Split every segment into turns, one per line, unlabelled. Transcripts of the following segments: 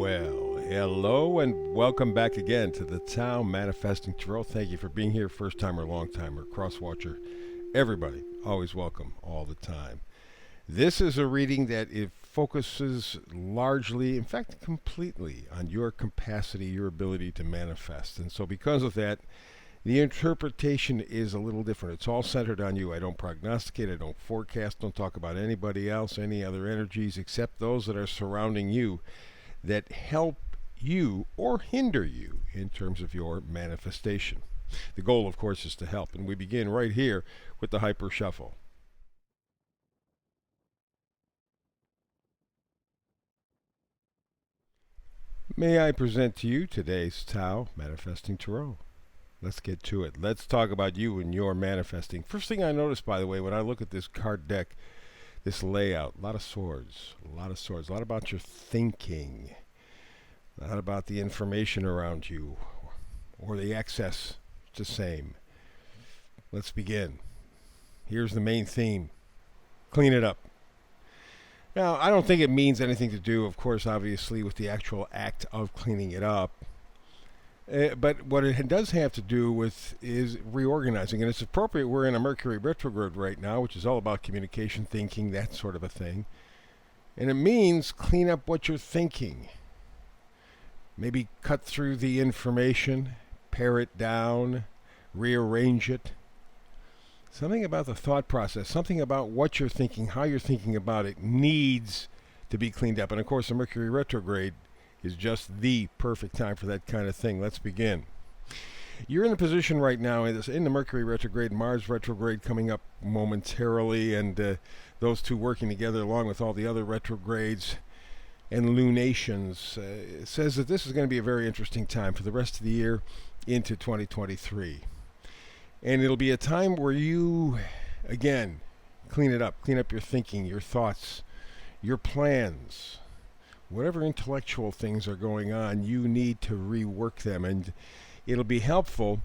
Well, hello and welcome back again to the Tao Manifesting Tarot. Thank you for being here, first timer, long timer, cross watcher, everybody. Always welcome, all the time. This is a reading that it focuses largely, in fact, completely on your capacity, your ability to manifest. And so because of that, the interpretation is a little different. It's all centered on you. I don't prognosticate, I don't forecast, don't talk about anybody else, any other energies except those that are surrounding you that help you or hinder you in terms of your manifestation. The goal, of course, is to help. And we begin right here with the Hyper Shuffle. May I present to you today's Tao Manifesting Tarot. Let's get to it. Let's talk about you and your manifesting. First thing I notice, by the way, when I look at this card deck, this layout, a lot of swords, a lot about your thinking, not about the information around you or the access. It's the same. Let's begin. Here's the main theme. Clean it up. Now, I don't think it means anything to do, of course, obviously, with the actual act of cleaning it up. But what it does have to do with is reorganizing. And it's appropriate. We're in a Mercury retrograde right now, which is all about communication, thinking, that sort of a thing. And it means clean up what you're thinking. Maybe cut through the information, pare it down, rearrange it. Something about the thought process, something about what you're thinking, how you're thinking about it needs to be cleaned up. And of course, the Mercury retrograde is just the perfect time for that kind of thing. Let's begin. You're in a position right now in the Mercury retrograde, Mars retrograde coming up momentarily, and those two working together along with all the other retrogrades and lunations says that this is going to be a very interesting time for the rest of the year into 2023. And it'll be a time where you, again, clean it up. Clean up your thinking, your thoughts, your plans. Whatever intellectual things are going on, you need to rework them. And it'll be helpful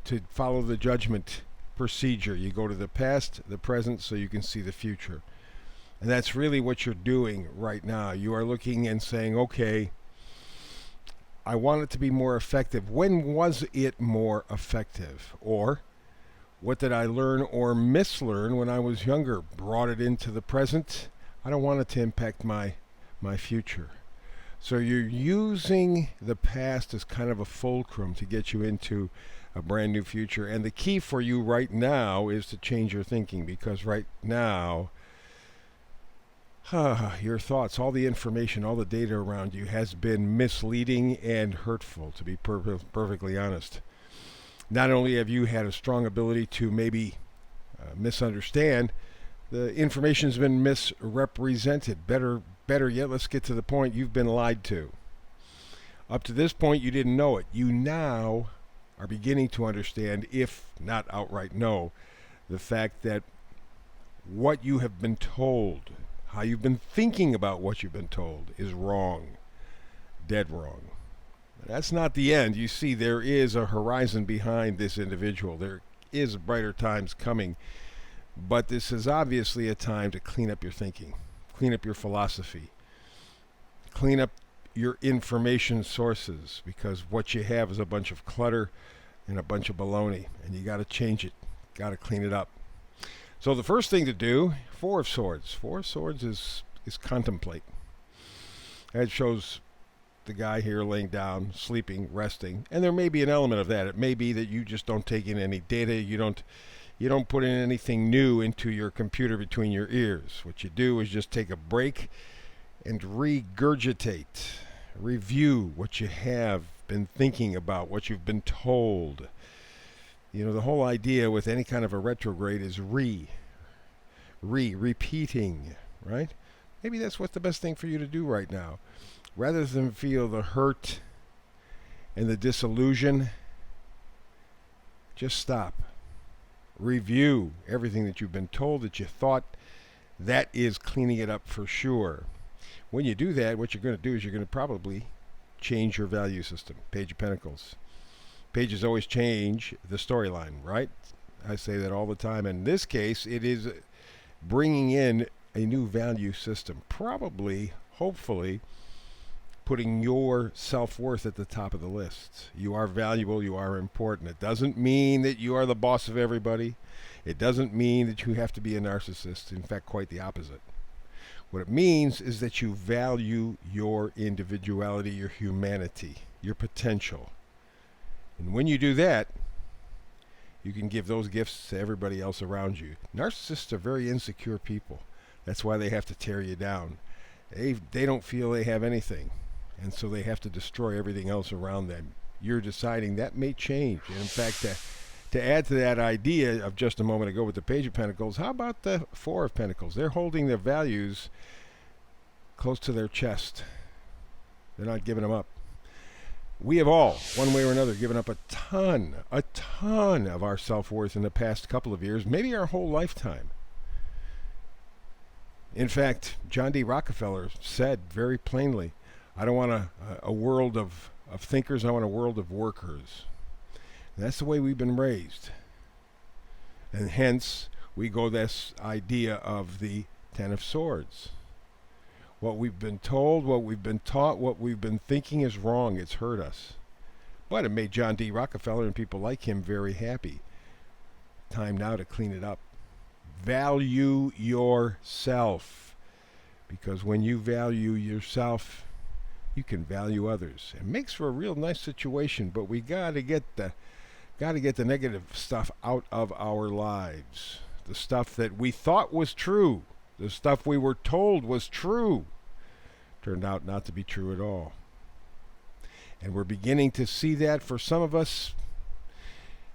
to follow the judgment procedure. You go to the past, the present, so you can see the future. And that's really what you're doing right now. You are looking and saying, okay, I want it to be more effective. When was it more effective? Or what did I learn or mislearn when I was younger? Brought it into the present. I don't want it to impact my future. So you're using the past as kind of a fulcrum to get you into a brand new future. And the key for you right now is to change your thinking, because right now, your thoughts, all the information, all the data around you has been misleading and hurtful, to be perfectly honest. Not only have you had a strong ability to maybe misunderstand, the information has been misrepresented. Better yet, let's get to the point, you've been lied to. Up to this point, you didn't know it. You now are beginning to understand, if not outright know, the fact that what you have been told, how you've been thinking about what you've been told, is wrong. Dead wrong. That's not the end. You see, there is a horizon behind this individual. There is brighter times coming. But this is obviously a time to clean up your thinking, clean up your philosophy, clean up your information sources, because what you have is a bunch of clutter and a bunch of baloney, and you got to change it, got to clean it up. So the first thing to do, Four of Swords. Four of Swords is contemplate. That shows the guy here laying down, sleeping, resting, and there may be an element of that. It may be that you just don't take in any data, you don't put in anything new into your computer between your ears. What you do is just take a break and regurgitate, review what you have been thinking about, what you've been told. You know, the whole idea with any kind of a retrograde is repeating, right? Maybe that's what's the best thing for you to do right now. Rather than feel the hurt and the disillusion, just stop. Review everything that you've been told, that you thought. That is cleaning it up for sure. When you do that, what you're going to do is you're going to probably change your value system. Page of Pentacles. Pages always change the storyline, right? I say that all the time. In this case, it is bringing in a new value system. Probably, hopefully, putting your self-worth at the top of the list. You are valuable, you are important. It doesn't mean that you are the boss of everybody. It doesn't mean that you have to be a narcissist. In fact, quite the opposite. What it means is that you value your individuality, your humanity, your potential. And when you do that, you can give those gifts to everybody else around you. Narcissists are very insecure people. That's why they have to tear you down. They don't feel they have anything, and so they have to destroy everything else around them. You're deciding that may change. And in fact, to add to that idea of just a moment ago with the Page of Pentacles, how about the Four of Pentacles? They're holding their values close to their chest. They're not giving them up. We have all, one way or another, given up a ton of our self-worth in the past couple of years, maybe our whole lifetime. In fact, John D. Rockefeller said very plainly, I don't want a world of thinkers, I want a world of workers. And that's the way we've been raised. And hence, we go this idea of the Ten of Swords. What we've been told, what we've been taught, what we've been thinking is wrong. It's hurt us. But it made John D. Rockefeller and people like him very happy. Time now to clean it up. Value yourself, because when you value yourself, you can value others. It makes for a real nice situation, but we got to get the negative stuff out of our lives. The stuff that we thought was true, the stuff we were told was true, turned out not to be true at all. And we're beginning to see that. For some of us,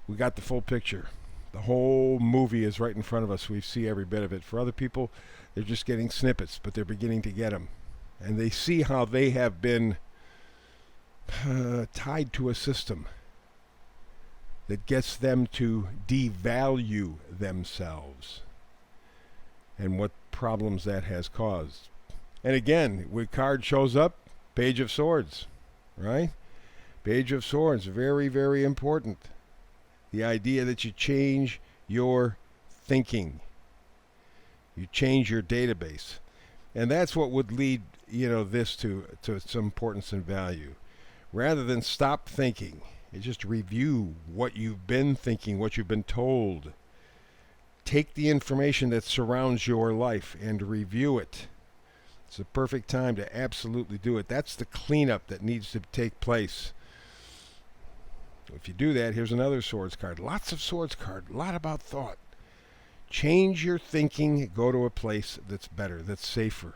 we got the full picture. The whole movie is right in front of us. We see every bit of it. For other people, they're just getting snippets, but they're beginning to get them. And they see how they have been tied to a system that gets them to devalue themselves, and what problems that has caused. And again, when card shows up, Page of Swords, right? Page of Swords, very, very important. The idea that you change your thinking. You change your database. And that's what would lead, this to some importance and value. Rather than stop thinking, you just review what you've been thinking, what you've been told. Take the information that surrounds your life and review it. It's the perfect time to absolutely do it. That's the cleanup that needs to take place. If you do that, here's another Swords card. Lots of Swords card. A lot about thought. Change your thinking. Go to a place that's better, that's safer.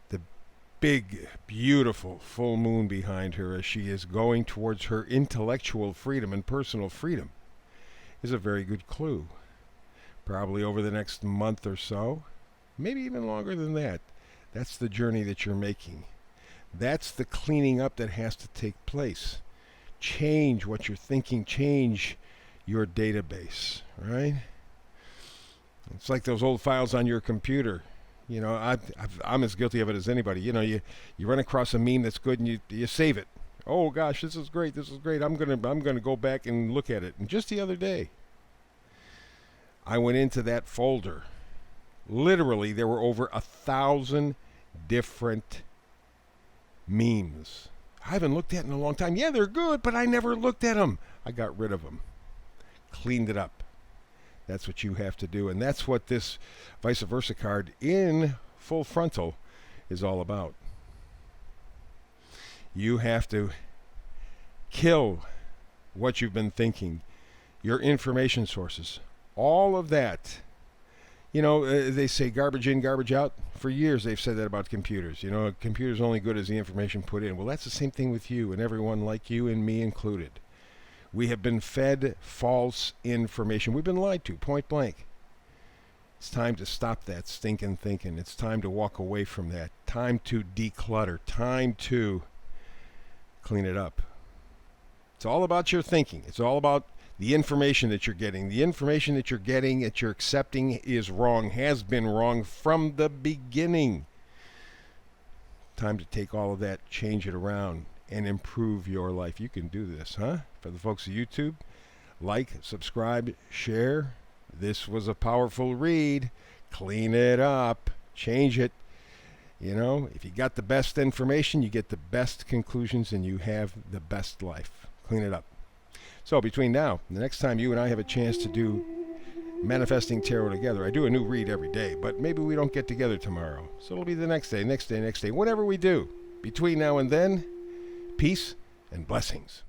The big, beautiful full moon behind her as she is going towards her intellectual freedom and personal freedom is a very good clue. Probably over the next month or so, maybe even longer than that. That's the journey that you're making. That's the cleaning up that has to take place. Change what you're thinking, change your database, right? It's like those old files on your computer. I'm as guilty of it as anybody. You run across a meme that's good and you save it. Oh gosh, this is great. I'm gonna go back and look at it. And just the other day, I went into that folder. Literally, there were over 1,000 different memes. I haven't looked at in a long time. Yeah, they're good, but I never looked at them. I got rid of them. Cleaned it up. That's what you have to do. And that's what this vice versa card in full frontal is all about. You have to kill what you've been thinking, your information sources, all of that. They say garbage in, garbage out. For years, they've said that about computers. A computer's only good as the information put in. Well, that's the same thing with you and everyone like you and me included. We have been fed false information. We've been lied to, point blank. It's time to stop that stinking thinking. It's time to walk away from that. Time to declutter. Time to clean it up. It's all about your thinking. It's all about the information that you're getting. The information that you're getting, that you're accepting, is wrong, has been wrong from the beginning. Time to take all of that, change it around, and improve your life. You can do this, huh? For the folks of YouTube, like, subscribe, share. This was a powerful read. Clean it up. Change it. You know, if you got the best information, you get the best conclusions, and you have the best life. Clean it up. So between now and the next time you and I have a chance to do Manifesting Tarot together, I do a new read every day, but maybe we don't get together tomorrow. So it'll be the next day, whatever we do. Between now and then, peace and blessings.